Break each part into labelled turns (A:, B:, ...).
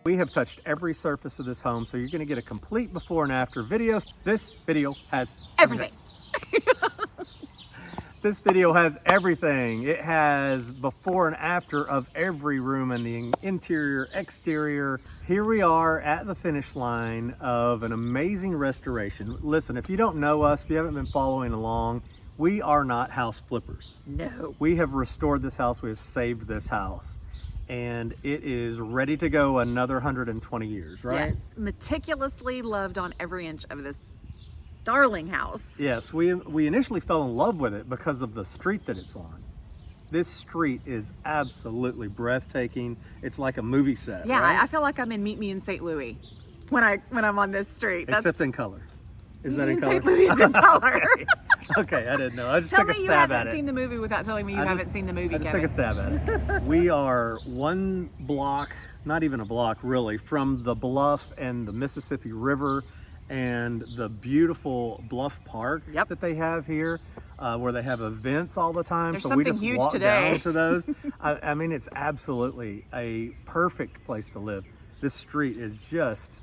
A: We have touched every surface of this home, so you're going to get a complete before and after video. This video has everything. This video has everything. It has before and after of every room in the interior, exterior. Here we are at the finish line of an amazing restoration. Listen, if you don't know us, if you haven't been following along, we are not house flippers.
B: No.
A: We have restored this house. We have saved this house. And it is ready to go another 120 years, right?
B: Yes, meticulously loved on every inch of this darling house.
A: Yes, we initially fell in love with it because of the street that it's on. This street is absolutely breathtaking. It's like a movie set.
B: Yeah,
A: right?
B: I feel like I'm in Meet Me in St. Louis when I'm on this street.
A: Except in color. Is that in color?
B: St. Louis is in color.
A: Okay, I didn't know. I just
B: Tell
A: took a
B: me you
A: stab at
B: haven't
A: it.
B: seen the movie without telling me you haven't seen the movie,
A: I just
B: Kevin.
A: took a stab at it. We are one block, not even a block really, from the bluff and the Mississippi River and the beautiful Bluff Park that they have here, where they have events all the time.
B: There's
A: so we just
B: something huge
A: walk
B: today.
A: down to those. I mean, it's absolutely a perfect place to live. This street is just,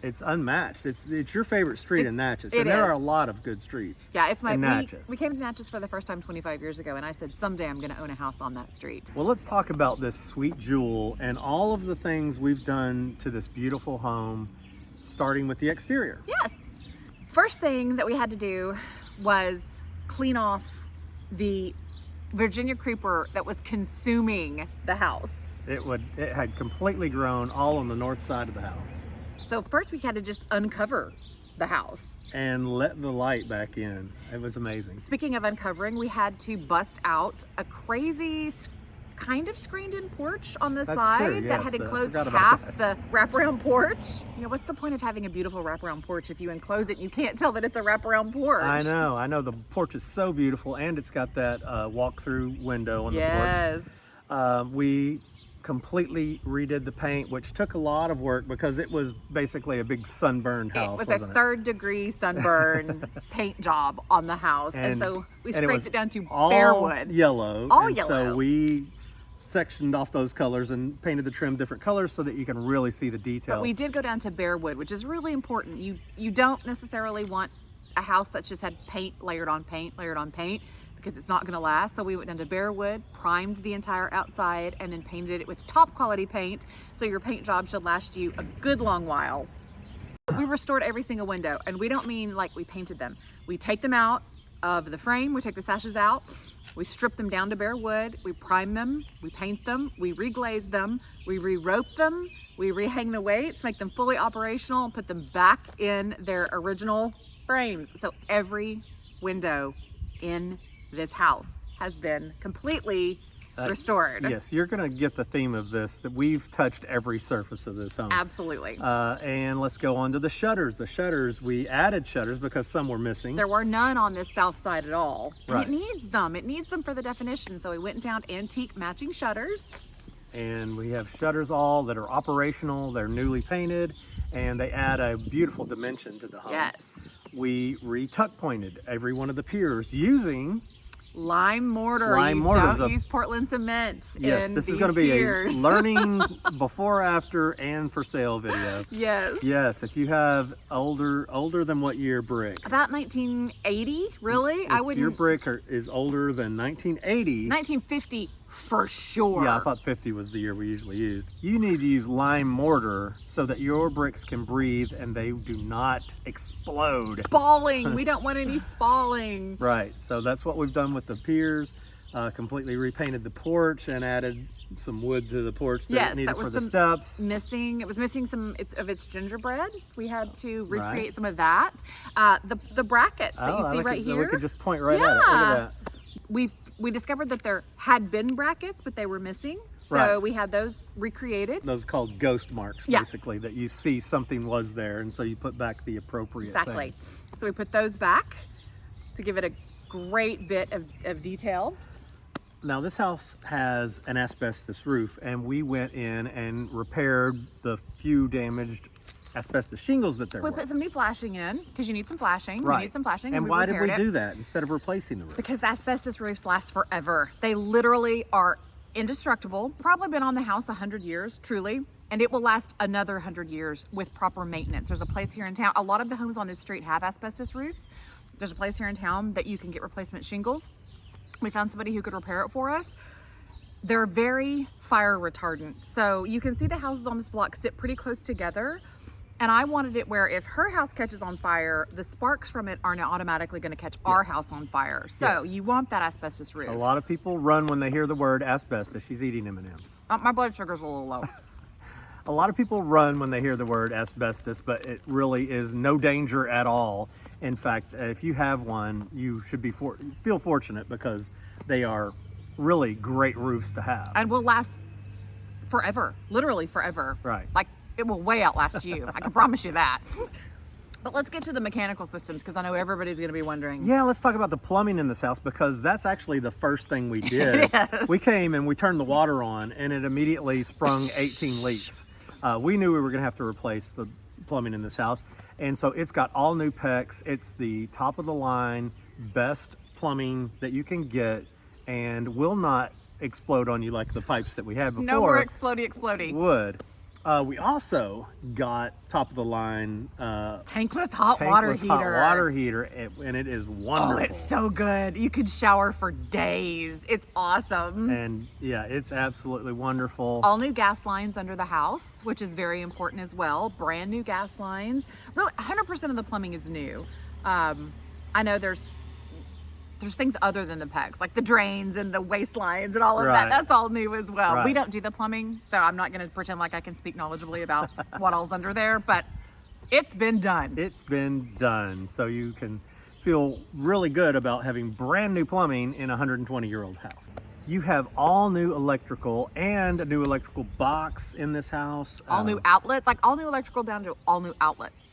A: it's unmatched. It's your favorite street in Natchez. And there are a lot of good streets.
B: Yeah, it's my
A: Natchez.
B: We came to Natchez for the first time 25 years ago, and I said, someday I'm going to own a house on that street.
A: Well, let's talk about this sweet jewel and all of the things we've done to this beautiful home, starting with the exterior.
B: Yes. First thing that we had to do was clean off the Virginia creeper that was consuming the house.
A: It had completely grown all on the north side of the house.
B: So first we had to just uncover the house.
A: And let the light back in. It was amazing.
B: Speaking of uncovering, we had to bust out a crazy kind of screened in porch on the side that had enclosed half the wraparound porch. You know, what's the point of having a beautiful wraparound porch if you enclose it and you can't tell that it's a wraparound porch?
A: I know. The porch is so beautiful, and it's got that walk-through window on the porch. We completely redid the paint, which took a lot of work because it was basically a big sunburned house.
B: It was a third-degree sunburn paint job on the house, and so we scraped it down to bare wood.
A: Yellow.
B: All yellow.
A: So we sectioned off those colors and painted the trim different colors so that you can really see the detail.
B: But we did go down to bare wood, which is really important. You don't necessarily want a house that's just had paint layered on paint layered on paint, because it's not going to last. So we went down to bare wood, primed the entire outside, and then painted it with top quality paint, so your paint job should last you a good long while. We restored every single window, and we don't mean like we painted them. We take them out of the frame, we take the sashes out, we strip them down to bare wood, we prime them, we paint them, we reglaze them, we re-rope them, we rehang the weights, make them fully operational, and put them back in their original frames. So every window in this house has been completely restored.
A: Yes, you're going to get the theme of this, that we've touched every surface of this home.
B: Absolutely.
A: And let's go on to the shutters. The shutters, we added shutters because some were missing.
B: There were none on this south side at all.
A: Right.
B: And it needs them. It needs them for the definition. So we went and found antique matching shutters.
A: And we have shutters all that are operational. They're newly painted, and they add a beautiful dimension to the home.
B: Yes.
A: We re-tuck pointed every one of the piers using
B: lime mortar. Don't use Portland cement.
A: Yes, this is going to be a learning before, after, and for sale video.
B: Yes.
A: Yes, if you have older than what year brick?
B: About 1980, really?
A: If your brick is older than 1980.
B: 1950 for sure.
A: Yeah, I thought 50 was the year we usually used. You need to use lime mortar so that your bricks can breathe and they do not explode.
B: Spalling. We don't want any spalling.
A: Right. So that's what we've done with the piers. Completely repainted the porch and added some wood to the porch that it needed for the steps.
B: It was missing some of its gingerbread. We had to recreate some of that. The brackets that you see right here.
A: We could just point right at it. Look at that.
B: We discovered that there had been brackets, but they were missing. So we had those recreated.
A: Those called ghost marks, basically, that you see something was there, and so you put back the appropriate thing.
B: So we put those back to give it a great bit of detail.
A: Now this house has an asbestos roof, and we went in and repaired the few damaged asbestos shingles that there were.
B: We put some new flashing in, because you need some flashing.
A: Right.
B: You need some flashing.
A: And why did we do that instead of replacing the roof?
B: Because asbestos roofs last forever. They literally are indestructible, probably been on the house 100 years, truly, and it will last another 100 years with proper maintenance. There's a place here in town, a lot of the homes on this street have asbestos roofs. There's a place here in town that you can get replacement shingles. We found somebody who could repair it for us. They're very fire retardant. So you can see the houses on this block sit pretty close together. And I wanted it where if her house catches on fire, the sparks from it are now automatically going to catch our house on fire. So you want that asbestos roof.
A: A lot of people run when they hear the word asbestos. She's eating M&Ms.
B: My blood sugar's a little low.
A: A lot of people run when they hear the word asbestos, but it really is no danger at all. In fact, if you have one, you should feel fortunate because they are really great roofs to have.
B: And will last forever, literally forever.
A: Right.
B: Like, it will way outlast you. I can promise you that. But let's get to the mechanical systems because I know everybody's going to be wondering.
A: Yeah, let's talk about the plumbing in this house because that's actually the first thing we did.
B: Yes.
A: We came and we turned the water on and it immediately sprung 18 leaks. We knew we were going to have to replace the plumbing in this house. And so it's got all new PEX. It's the top of the line, best plumbing that you can get and will not explode on you like the pipes that we had before.
B: No more explodey.
A: Would. We also got top of the line
B: tankless hot water
A: heater, and it is wonderful.
B: Oh, it's so good. You could shower for days. It's awesome.
A: And yeah, it's absolutely wonderful.
B: All new gas lines under the house, which is very important as well. Brand new gas lines. Really, 100% of the plumbing is new. I know there's things other than the PEX, like the drains and the waste lines and all of that. That's all new as well.
A: Right.
B: We don't do the plumbing, so I'm not going to pretend like I can speak knowledgeably about what all's under there, but it's been done.
A: It's been done. So you can feel really good about having brand new plumbing in a 120-year-old house. You have all new electrical and a new electrical box in this house.
B: All new outlets, like all new electrical down to all new outlets.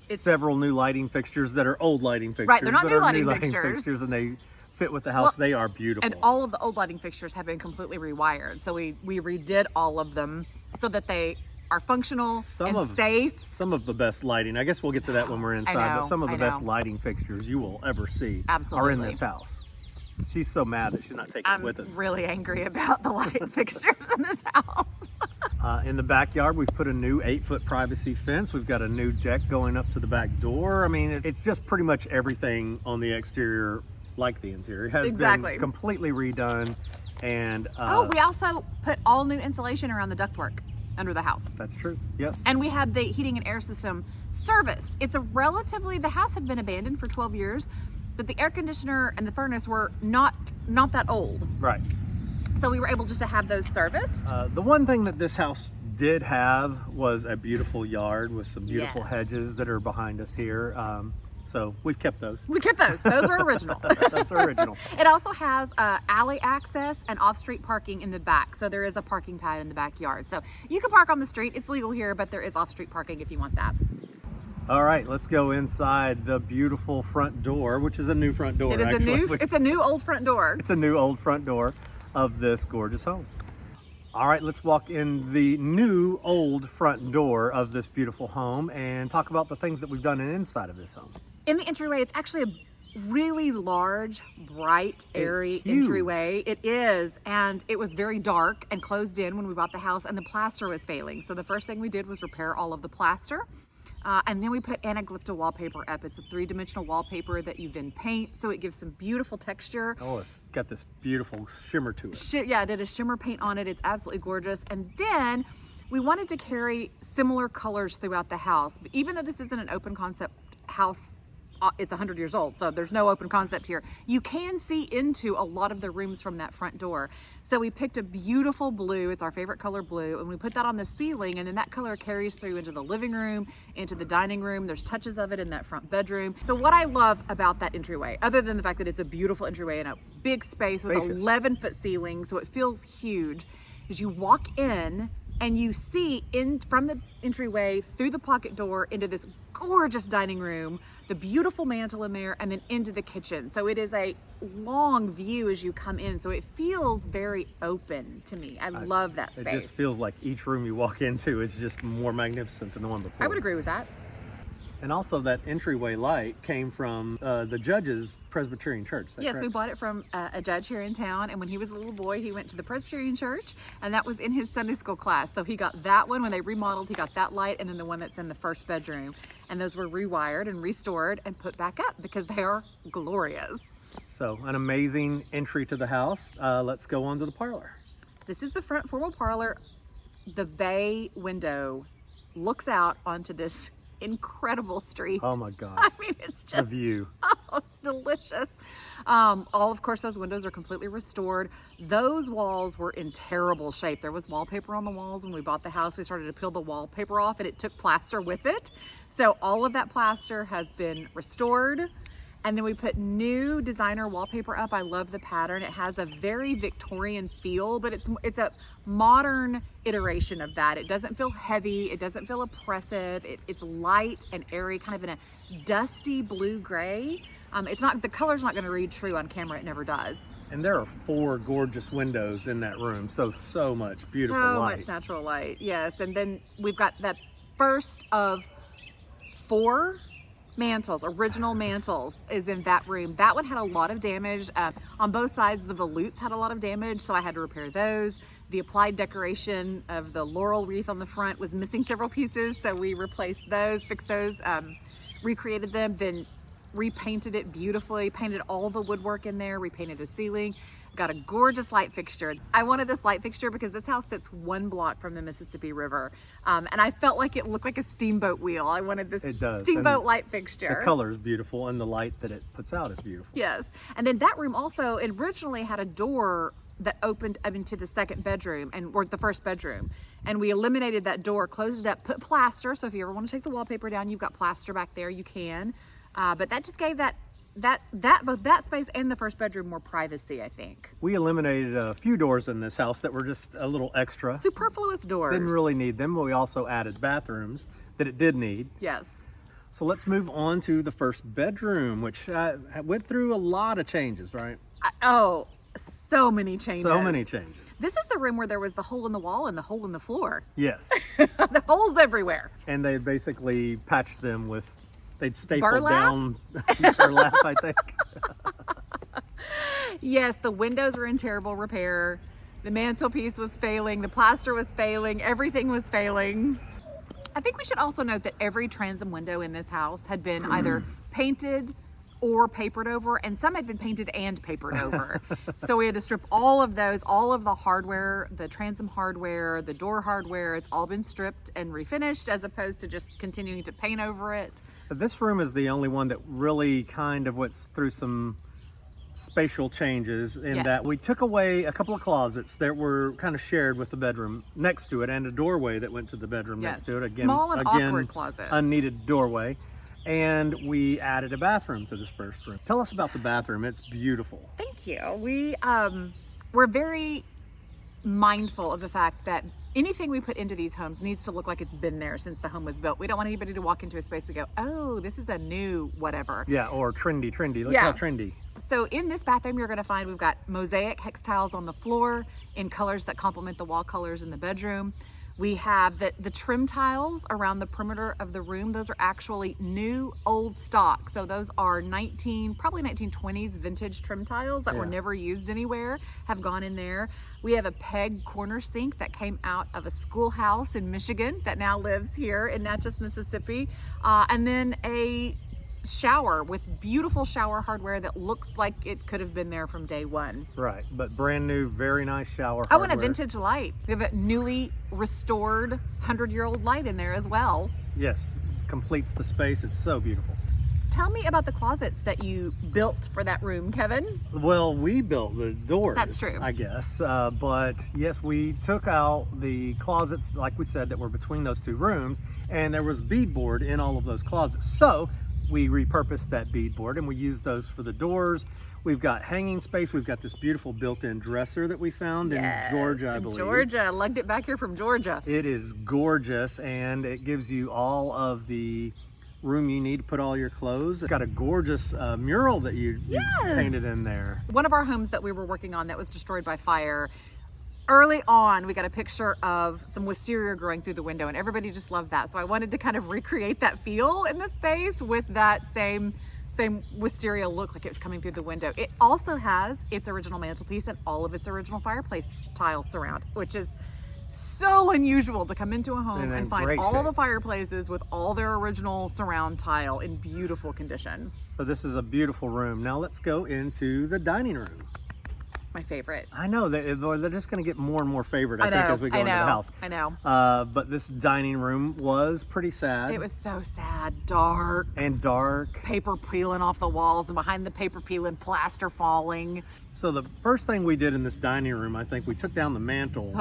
A: Several new lighting fixtures that are old lighting fixtures.
B: Right, they're not new lighting
A: fixtures. And they fit with the house. They are beautiful.
B: And all of the old lighting fixtures have been completely rewired. So we redid all of them so that they are functional safe.
A: Some of the best lighting, I guess we'll get to that when we're inside, but some of the best lighting fixtures you will ever see are in this house. She's so mad that she's not taking it with us.
B: I'm really angry about the light fixtures in this house.
A: In the backyard, we've put a new 8-foot privacy fence. We've got a new deck going up to the back door. I mean, it's just pretty much everything on the exterior like the interior. It has been completely redone. And
B: we also put all new insulation around the ductwork under the house.
A: That's true, yes.
B: And we had the heating and air system serviced. It's the house had been abandoned for 12 years, but the air conditioner and the furnace were not that old.
A: Right.
B: So we were able just to have those serviced.
A: The one thing that this house did have was a beautiful yard with some beautiful hedges that are behind us here. So we've kept those.
B: We kept those. Those are original.
A: That's original.
B: It also has alley access and off-street parking in the back. So there is a parking pad in the backyard. So you can park on the street. It's legal here, but there is off-street parking if you want that.
A: All right, let's go inside the beautiful front door, which is a new front door.
B: It's a new old front door.
A: It's a new old front door of this gorgeous home. All right, let's walk in the new old front door of this beautiful home and talk about the things that we've done inside of this home.
B: In the entryway, it's actually a really large, bright, airy entryway. It is, and it was very dark and closed in when we bought the house, and the plaster was failing. So the first thing we did was repair all of the plaster. And then we put anaglypta wallpaper up. It's a 3-dimensional wallpaper that you then paint, so it gives some beautiful texture.
A: Oh, it's got this beautiful shimmer to it.
B: Yeah, I did a shimmer paint on it. It's absolutely gorgeous. And then we wanted to carry similar colors throughout the house. But even though this isn't an open concept house, it's 100 years old, so there's no open concept here. You can see into a lot of the rooms from that front door. So we picked a beautiful blue, it's our favorite color, blue, and we put that on the ceiling, and then that color carries through into the living room, into the dining room. There's touches of it in that front bedroom. So what I love about that entryway, other than the fact that it's a beautiful entryway in a big space with 11-foot ceiling, so it feels huge, is you walk in and you see in from the entryway through the pocket door into this gorgeous dining room, the beautiful mantle in there, and then into the kitchen. So it is a long view as you come in. So it feels very open to me. I love that space.
A: It just feels like each room you walk into is just more magnificent than the one before.
B: I would agree with that.
A: And also that entryway light came from the Judge's Presbyterian Church. Is that
B: Yes,
A: correct?
B: we bought it from a judge here in town, and when he was a little boy, he went to the Presbyterian Church, and that was in his Sunday school class. So he got that one when they remodeled. He got that light, and then the one that's in the first bedroom, and those were rewired and restored and put back up because they are glorious.
A: So an amazing entry to the house. Let's go on to the parlor.
B: This is the front formal parlor. The bay window looks out onto this incredible street.
A: Oh my gosh.
B: I mean, it's just
A: The view.
B: Oh, it's delicious. All of course, those windows are completely restored. Those walls were in terrible shape. There was wallpaper on the walls when we bought the house. We started to peel the wallpaper off, and it took plaster with it. So all of that plaster has been restored. And then we put new designer wallpaper up. I love the pattern. It has a very Victorian feel, but it's a modern iteration of that. It doesn't feel heavy. It doesn't feel oppressive. It's light and airy, kind of in a dusty blue gray. The color's not going to read true on camera. It never does.
A: And there are 4 gorgeous windows in that room. So much beautiful
B: So
A: light.
B: much natural light, yes. And then we've got that first of 4 mantles, original mantles, is in that room. That one had a lot of damage. On both sides, the volutes had a lot of damage, so I had to repair those. The applied decoration of the laurel wreath on the front was missing several pieces, so we replaced those, fixed those, recreated them, then repainted it beautifully, painted all the woodwork in there, repainted the ceiling. Got a gorgeous light fixture. I wanted this light fixture because this house sits 1 block from the Mississippi River. And I felt like it looked like a steamboat wheel. I wanted this steamboat light fixture.
A: The color is beautiful, and the light that it puts out is beautiful.
B: Yes. And then that room also originally had a door that opened up into the second bedroom or the first bedroom. And we eliminated that door, closed it up, put plaster. So if you ever want to take the wallpaper down, you've got plaster back there, you can. But that just gave both that space and the first bedroom more privacy, I think.
A: We eliminated a few doors in this house that were just a little extra.
B: Superfluous doors.
A: Didn't really need them, but we also added bathrooms that it did need.
B: Yes.
A: So let's move on to the first bedroom, which went through a lot of changes, right?
B: So many changes.
A: So many changes.
B: This is the room where there was the hole in the wall and the hole in the floor.
A: Yes.
B: The holes everywhere.
A: And they basically patched them with, they'd stapled
B: Burlap?
A: down burlap, I think.
B: Yes, the windows were in terrible repair. The mantelpiece was failing. The plaster was failing. Everything was failing. I think we should also note that every transom window in this house had been either painted or papered over, and some had been painted and papered over. So we had to strip all of those, all of the hardware, the transom hardware, the door hardware. It's all been stripped and refinished, as opposed to just continuing to paint over it.
A: This room is the only one that really kind of went through some spatial changes in that we took away a couple of closets that were kind of shared with the bedroom next to it, and a doorway that went to the bedroom next to it. Again,
B: small and awkward closet.
A: Unneeded doorway. And we added a bathroom to this first room. Tell us about the bathroom. It's beautiful.
B: Thank you. We're very mindful of the fact that anything we put into these homes needs to look like it's been there since the home was built. We don't want anybody to walk into a space and go, oh, this is a new whatever.
A: Yeah, or trendy. Look how trendy.
B: So in this bathroom, you're going to find we've got mosaic hex tiles on the floor in colors that complement the wall colors in the bedroom. We have the trim tiles around the perimeter of the room. Those are actually new old stock. So those are probably 1920s vintage trim tiles that were never used anywhere, have gone in there. We have a peg corner sink that came out of a schoolhouse in Michigan that now lives here in Natchez, Mississippi. And then a shower with beautiful shower hardware that looks like it could have been there from day one.
A: Right, but brand new, very nice shower
B: Oh,
A: hardware.
B: and a vintage light. We have a newly restored 100-year-old light in there as well.
A: Yes, completes the space. It's so beautiful.
B: Tell me about the closets that you built for that room, Kevin.
A: Well, we built the doors.
B: That's true.
A: I guess. But yes, we took out the closets, like we said, that were between those two rooms, and there was beadboard in all of those closets. So we repurposed that beadboard and we used those for the doors. We've got hanging space. We've got this beautiful built-in dresser that we found in Georgia, I believe.
B: Georgia, lugged it back here from Georgia.
A: It is gorgeous, and it gives you all of the room you need to put all your clothes. It's got a gorgeous mural that you painted in there.
B: One of our homes that we were working on that was destroyed by fire, early on, we got a picture of some wisteria growing through the window, and everybody just loved that. So I wanted to kind of recreate that feel in the space with that same wisteria look, like it was coming through the window. It also has its original mantelpiece and all of its original fireplace tiles surround, which is so unusual to come into a home and find all the fireplaces with all their original surround tile in beautiful condition.
A: So this is a beautiful room. Now let's go into the dining room.
B: My favorite.
A: I know, they're just going to get more and more favorite, I think, as we go into the house.
B: I know.
A: But this dining room was pretty sad.
B: It was so sad. Dark.
A: And dark.
B: Paper peeling off the walls, and behind the paper peeling, plaster falling.
A: So the first thing we did in this dining room, I think we took down the mantle.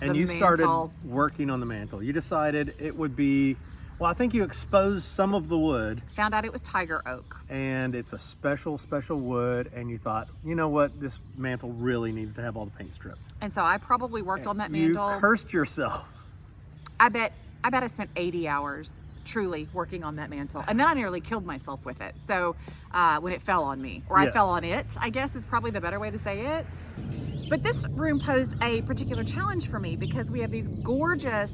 A: And
B: the
A: you started
B: mantle.
A: working on the mantle. You decided it would be, well, I think you exposed some of the wood.
B: Found out it was tiger oak.
A: And it's a special wood, and you thought, you know what, this mantle really needs to have all the paint stripped.
B: And so I probably worked on that mantle.
A: You cursed yourself.
B: I bet I spent 80 hours truly working on that mantle, and then I nearly killed myself with it. So when it fell on me, or I fell on it, I guess is probably the better way to say it. But this room posed a particular challenge for me because we have these gorgeous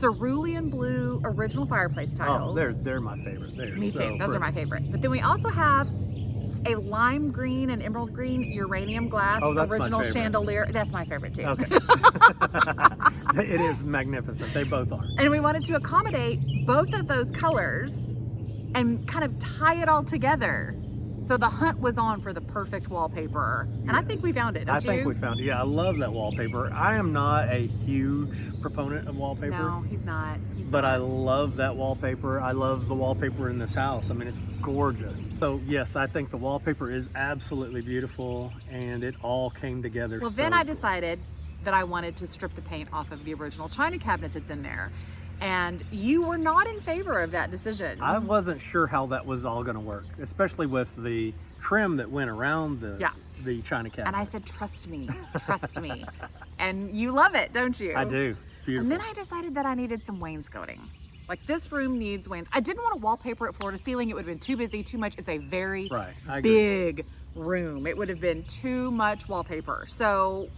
B: cerulean blue original fireplace tiles.
A: Oh, they're my favorite.
B: Me too. Those are my favorite. But then we also have a lime green and emerald green uranium glass original chandelier. That's my favorite too.
A: Okay. It is magnificent. They both are.
B: And we wanted to accommodate both of those colors and kind of tie it all together. So the hunt was on for the perfect wallpaper. And I think we found it, don't you?
A: I think we found it. Yeah, I love that wallpaper. I am not a huge proponent of wallpaper.
B: No, he's not.
A: But I love that wallpaper. I love the wallpaper in this house. I mean, it's gorgeous. So yes, I think the wallpaper is absolutely beautiful, and it all came together.
B: Well, then I decided that I wanted to strip the paint off of the original china cabinet that's in there. And you were not in favor of that decision.
A: I wasn't sure how that was all going to work, especially with the trim that went around the china cabinet.
B: And I said, trust me, trust me. And you love it, don't you?
A: I do. It's beautiful.
B: And then I decided that I needed some wainscoting. Like, this room needs wainscoting. I didn't want to wallpaper it floor to ceiling. It would have been too busy, too much. It's a very big room. It would have been too much wallpaper. So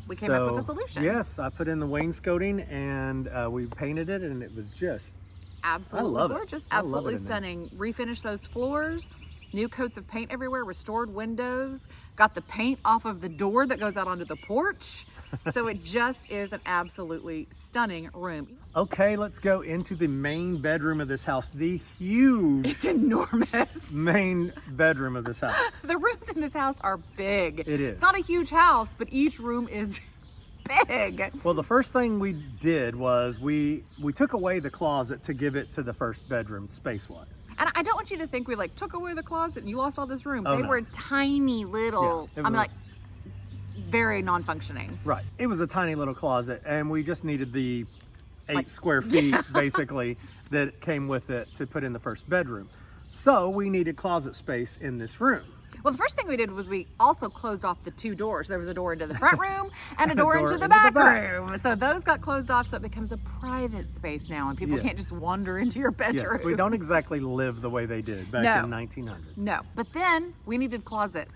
B: we came up with a solution.
A: Yes, I put in the wainscoting, and we painted it, and it was just
B: absolutely gorgeous. Absolutely stunning. Refinished those floors, new coats of paint everywhere, restored windows, got the paint off of the door that goes out onto the porch. So it just is an absolutely stunning room.
A: Okay, let's go into the main bedroom of this house. The huge,
B: it's enormous
A: main bedroom of this house.
B: The rooms in this house are big.
A: It is.
B: It's not a huge house, but each room is big.
A: Well, the first thing we did was we took away the closet to give it to the first bedroom space-wise.
B: And I don't want you to think we like took away the closet and you lost all this room. They were tiny little, very non-functioning.
A: Right. It was a tiny little closet, and we just needed the 8 square feet basically that came with it to put in the first bedroom. So we needed closet space in this room.
B: Well, the first thing we did was we also closed off the 2 doors. There was a door into the front room and a door into the back room. So those got closed off, so it becomes a private space now, and people can't just wander into your bedroom.
A: Yes, we don't exactly live the way they did back in 1900.
B: No, but then we needed closets.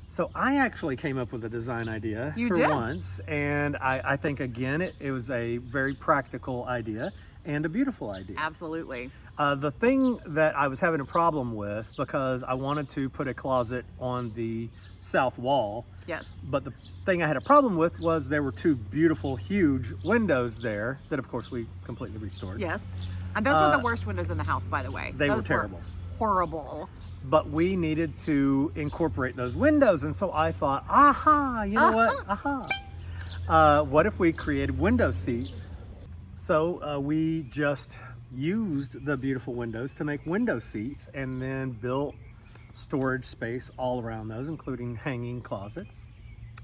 A: So I actually came up with a design idea once, and I think, again, it was a very practical idea and a beautiful idea.
B: Absolutely.
A: The thing that I was having a problem with, because I wanted to put a closet on the south wall, but the thing I had a problem with was there were 2 beautiful, huge windows there that, of course, we completely restored.
B: Yes, and those were the worst windows in the house, by the way.
A: They were terrible.
B: Horrible.
A: But we needed to incorporate those windows, and so I thought, you know what? What if we created window seats? So we just used the beautiful windows to make window seats, and then built storage space all around those, including hanging closets.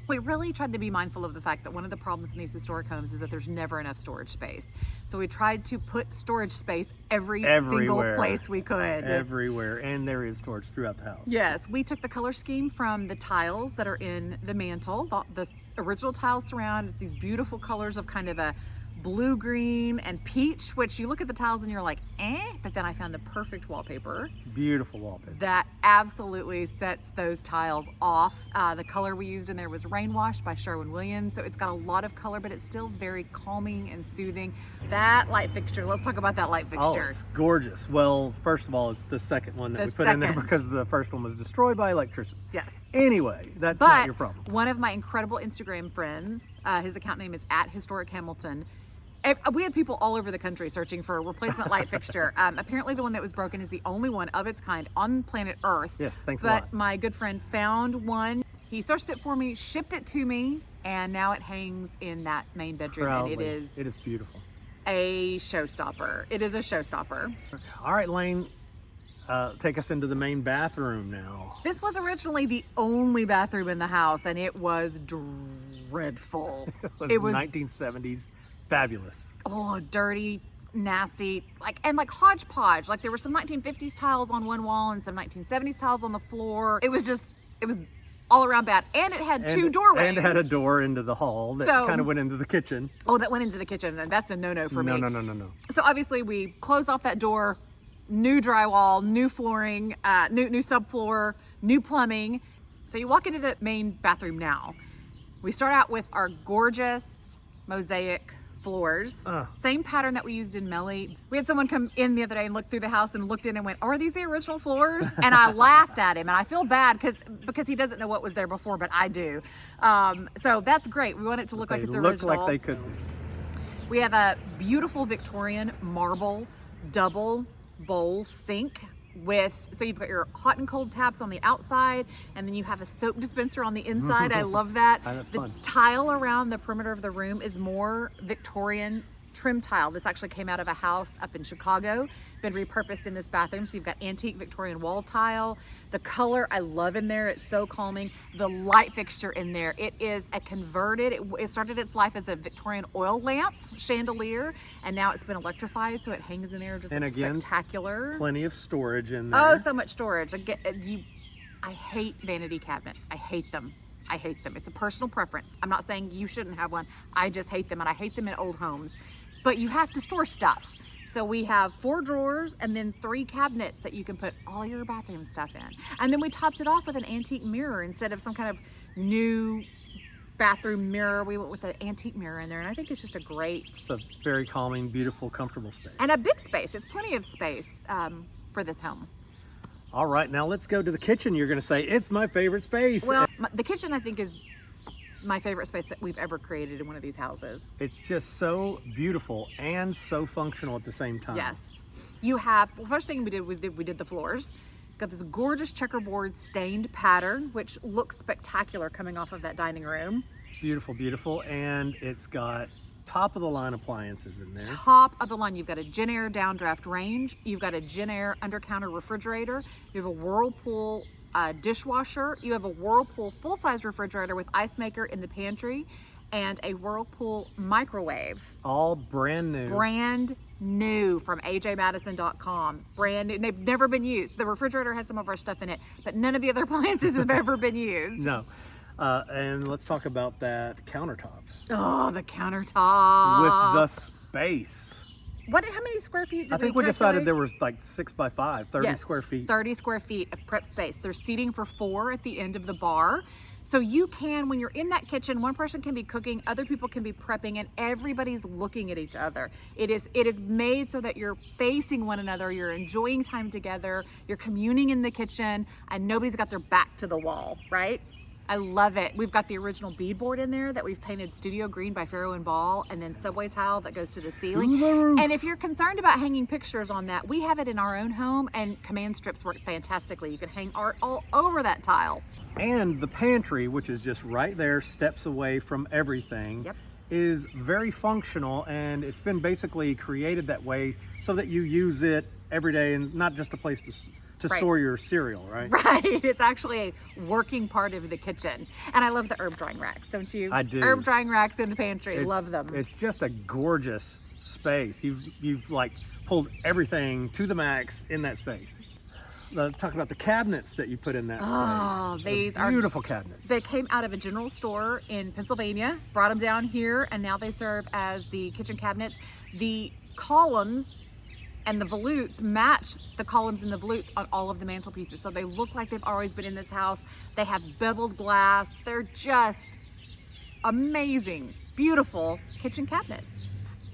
B: We really tried to be mindful of the fact that one of the problems in these historic homes is that there's never enough storage space. So we tried to put storage space everywhere, single place we could.
A: Everywhere, and there is storage throughout the house.
B: Yes, we took the color scheme from the tiles that are in the mantle. The original tiles surround, it's these beautiful colors of kind of a blue green and peach, which you look at the tiles and you're like, but then I found the perfect wallpaper.
A: Beautiful wallpaper.
B: That absolutely sets those tiles off. The color we used in there was Rain Wash by Sherwin-Williams. So it's got a lot of color, but it's still very calming and soothing. That light fixture, let's talk about that light fixture.
A: Oh, it's gorgeous. Well, first of all, it's the second one that we put in there because the first one was destroyed by electricians.
B: Yes.
A: Anyway, that's not your problem.
B: One of my incredible Instagram friends, his account name is @HistoricHamilton. We had people all over the country searching for a replacement light fixture. Apparently the one that was broken is the only one of its kind on planet Earth.
A: Yes, thanks a lot.
B: But my good friend found one. He searched it for me, shipped it to me, and now it hangs in that main bedroom.
A: Proudly.
B: And
A: it is beautiful.
B: A showstopper. It is a showstopper.
A: All right, Lane, take us into the main bathroom now.
B: This was originally the only bathroom in the house, and it was dreadful.
A: It was 1970s. Fabulous.
B: Oh, dirty, nasty, like hodgepodge. Like there were some 1950s tiles on one wall and some 1970s tiles on the floor. It was all around bad. And it had two doorways.
A: And it had a door into the hall that kind of went into the kitchen.
B: Oh, that went into the kitchen, and that's a no-no for me.
A: No.
B: So obviously we closed off that door, new drywall, new flooring, new subfloor, new plumbing. So you walk into the main bathroom now. We start out with our gorgeous mosaic floors. Same pattern that we used in Melly. We had someone come in the other day and look through the house and looked in and went, "Are these the original floors?" And I laughed at him, and I feel bad because he doesn't know what was there before, but I do. So that's great. We want it to look like it's original.
A: Look like they could.
B: We have a beautiful Victorian marble double bowl sink so you've got your hot and cold taps on the outside, and then you have a soap dispenser on the inside. I love that.
A: That's
B: the
A: fun.
B: Tile around the perimeter of the room is more Victorian trim tile. This actually came out of a house up in Chicago, been repurposed in this bathroom. So you've got antique Victorian wall tile. The color I love in there, it's so calming. The light fixture in there, it is a converted, it started its life as a Victorian oil lamp chandelier, and now it's been electrified, so it hangs in there just spectacular.
A: Plenty of storage in there.
B: Oh, so much storage. I hate vanity cabinets. I hate them. It's a personal preference. I'm not saying you shouldn't have one. I just hate them, and I hate them in old homes. But you have to store stuff. So we have 4 drawers and then 3 cabinets that you can put all your bathroom stuff in. And then we topped it off with an antique mirror instead of some kind of new bathroom mirror. We went with an antique mirror in there, and I think it's just
A: It's a very calming, beautiful, comfortable space.
B: And a big space. It's plenty of space for this home.
A: All right, now let's go to the kitchen. You're going to say, it's my favorite space.
B: Well, the kitchen, I think, is my favorite space that we've ever created in one of these houses.
A: It's just so beautiful and so functional at the same time.
B: Yes. First thing we did the floors. It's got this gorgeous checkerboard stained pattern, which looks spectacular coming off of that dining room.
A: Beautiful, beautiful. And it's got top of the line appliances in there.
B: Top of the line. You've got a Genair downdraft range. You've got a Genair under counter refrigerator. You have a Whirlpool dishwasher. You have a Whirlpool full-size refrigerator with ice maker in the pantry, and a Whirlpool microwave. All
A: brand new.
B: Brand new from ajmadison.com. Brand new. They've never been used. The refrigerator has some of our stuff in it, but none of the other appliances have ever been used.
A: No. And let's talk about that countertop.
B: Oh, the countertop.
A: With the space.
B: How many square feet did
A: I think we decided there was like 6 by 5, 30 square feet.
B: 30 square feet of prep space. There's seating for 4 at the end of the bar. So you can, when you're in that kitchen, one person can be cooking, other people can be prepping, and everybody's looking at each other. It is made so that you're facing one another, you're enjoying time together, you're communing in the kitchen, and nobody's got their back to the wall, right? I love it. We've got the original beadboard in there that we've painted studio green by Farrow and Ball, and then subway tile that goes to the ceiling. And if you're concerned about hanging pictures on that, we have it in our own home, and command strips work fantastically. You can hang art all over that tile.
A: And the pantry, which is just right there, steps away from everything, is very functional, and it's been basically created that way so that you use it every day and not just a place to store your cereal, right?
B: Right. It's actually a working part of the kitchen. And I love the herb drying racks, don't you?
A: I do.
B: Herb drying racks in the pantry. Love them.
A: It's just a gorgeous space. You've like pulled everything to the max in that space. Talk about the cabinets that you put in that
B: Oh,
A: space.
B: these
A: They're
B: are
A: beautiful cabinets.
B: They came out of a general store in Pennsylvania, brought them down here, and now they serve as the kitchen cabinets. The columns and the volutes match the columns and the volutes on all of the mantelpieces. So they look like they've always been in this house. They have beveled glass. They're just amazing, beautiful kitchen cabinets.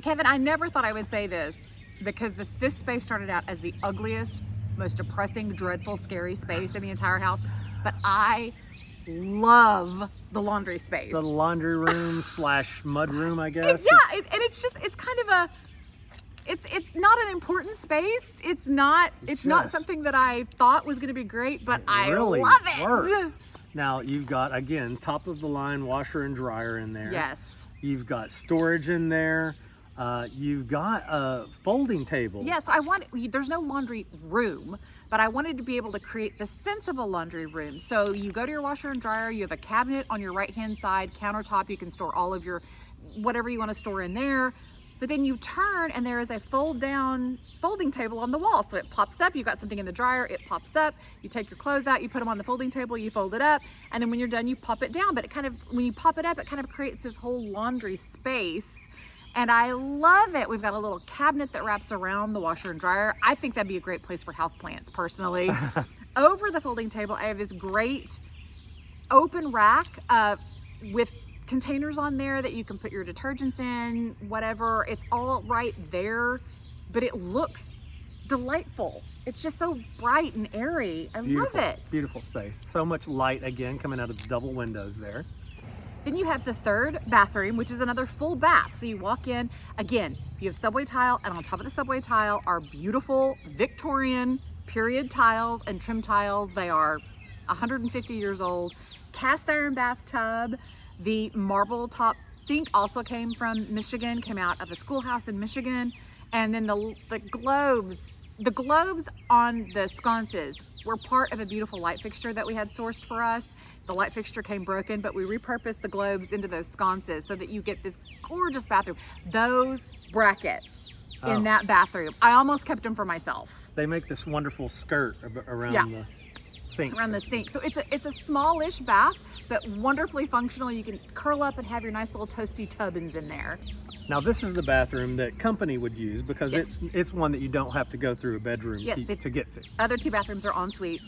B: Kevin, I never thought I would say this because this space started out as the ugliest, most depressing, dreadful, scary space in the entire house, but I love the laundry space.
A: The laundry room slash mud room, I guess.
B: And it's kind of a, it's not an important space. It's not something that I thought was going to be great, but I
A: really
B: love it.
A: Works. Now you've got, again, top of the line washer and dryer in there.
B: Yes.
A: You've got storage in there. You've got a folding table.
B: Yes, there's no laundry room, but I wanted to be able to create the sense of a laundry room. So you go to your washer and dryer, you have a cabinet on your right-hand side, countertop, you can store all of your, whatever you want to store in there. But then you turn and there is a folding table on the wall. So it pops up, you've got something in the dryer, it pops up, you take your clothes out, you put them on the folding table, you fold it up, and then when you're done, you pop it down. But when you pop it up, it kind of creates this whole laundry space. And I love it. We've got a little cabinet that wraps around the washer and dryer. I think that'd be a great place for houseplants, personally. Over the folding table, I have this great open rack with containers on there that you can put your detergents in, whatever. It's all right there, but it looks delightful. It's just so bright and airy. I love it.
A: Beautiful space. So much light, again, coming out of the double windows there.
B: Then you have the third bathroom, which is another full bath. So you walk in, again, you have subway tile, and on top of the subway tile are beautiful Victorian period tiles and trim tiles. They are 150 years old. Cast iron bathtub. The marble top sink also came from Michigan, came out of a schoolhouse in Michigan. And then the globes on the sconces were part of a beautiful light fixture that we had sourced for us. The light fixture came broken, but we repurposed the globes into those sconces so that you get this gorgeous bathroom. Those brackets in that bathroom, I almost kept them for myself.
A: They make this wonderful skirt around the sink.
B: Around the sink. So it's a smallish bath, but wonderfully functional. You can curl up and have your nice little toasty tubbins in there.
A: Now this is the bathroom that company would use because it's one that you don't have to go through a bedroom to get to.
B: Other two bathrooms are en suites.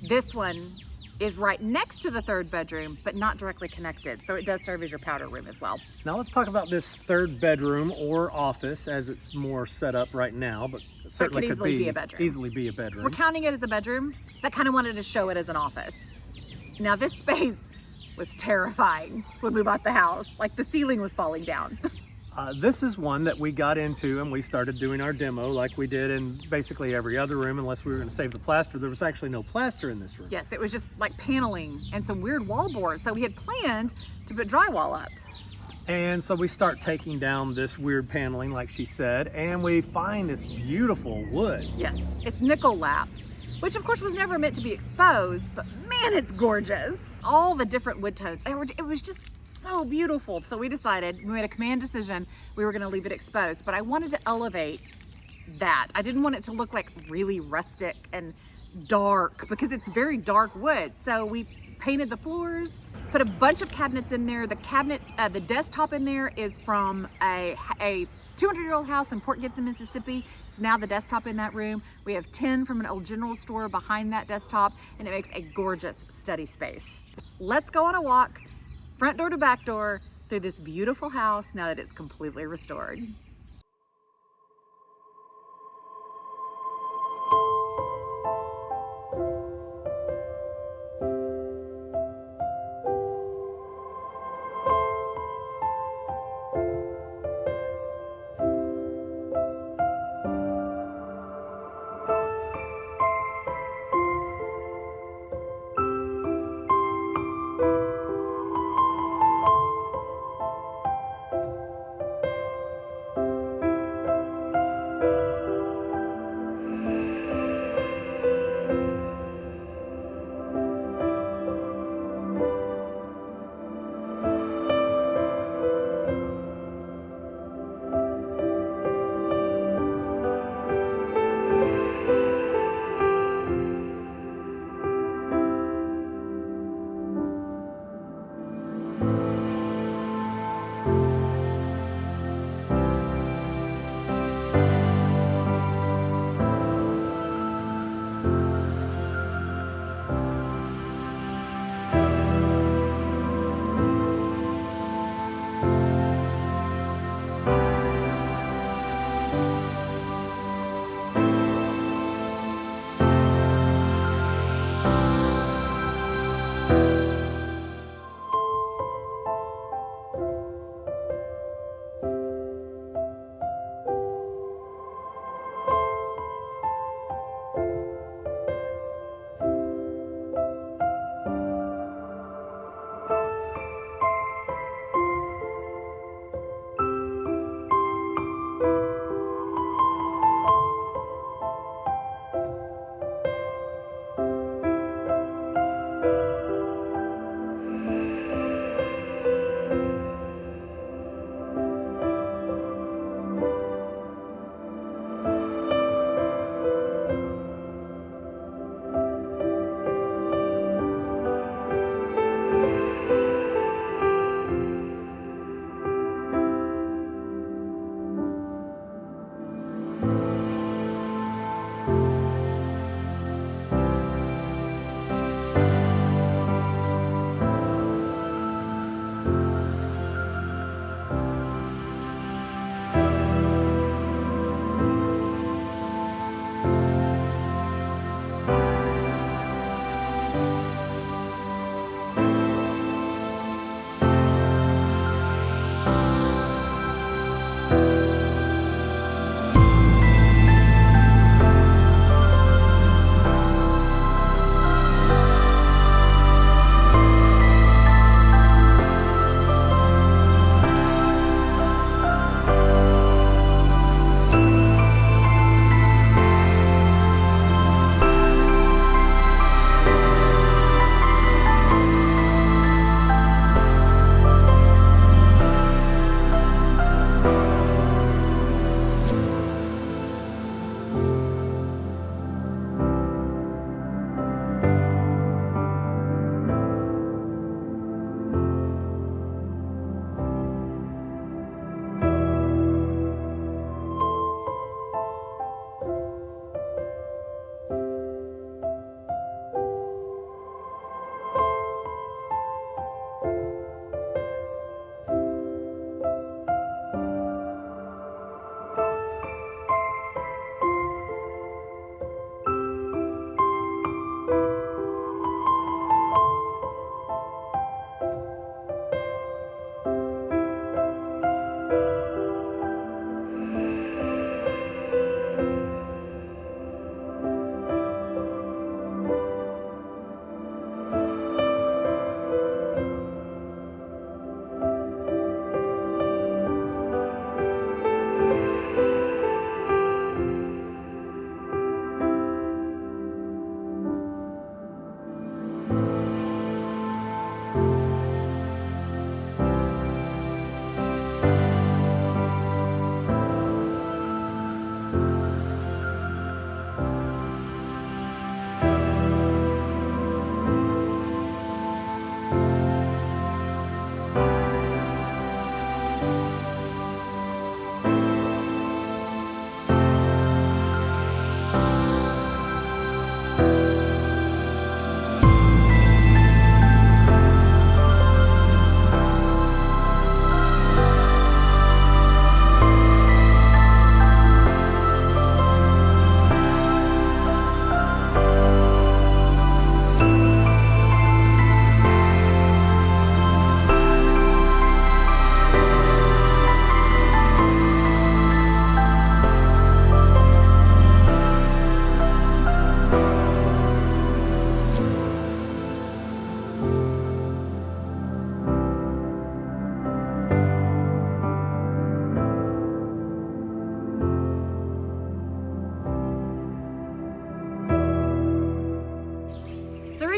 B: This one is right next to the third bedroom, but not directly connected. So it does serve as your powder room as well.
A: Now let's talk about this third bedroom or office as it's more set up right now, but certainly could easily be a bedroom.
B: We're counting it as a bedroom, but kind of wanted to show it as an office. Now this space was terrifying when we bought the house. Like the ceiling was falling down.
A: This is one that we got into and we started doing our demo like we did in basically every other room, unless we were going to save the plaster. There was actually no plaster in this room.
B: Yes, it was just like paneling and some weird wall boards. So we had planned to put drywall up.
A: And so we start taking down this weird paneling, like she said, and we find this beautiful wood.
B: Yes, it's nickel lap, which of course was never meant to be exposed, but man, it's gorgeous. All the different wood tones, it was just so beautiful. So we made a command decision, we were going to leave it exposed, but I wanted to elevate that. I didn't want it to look like really rustic and dark because it's very dark wood. So we painted the floors, put a bunch of cabinets in there. The desktop in there is from a 200-year-old house in Port Gibson, Mississippi. It's now the desktop in that room. We have 10 from an old general store behind that desktop, and it makes a gorgeous study space. Let's go on a walk, front door to back door, through this beautiful house now that it's completely restored.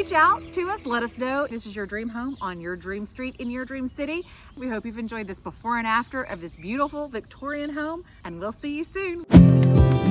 B: reach out to us. Let us know this is your dream home on your dream street in your dream city. We hope you've enjoyed this before and after of this beautiful Victorian home, and we'll see you soon.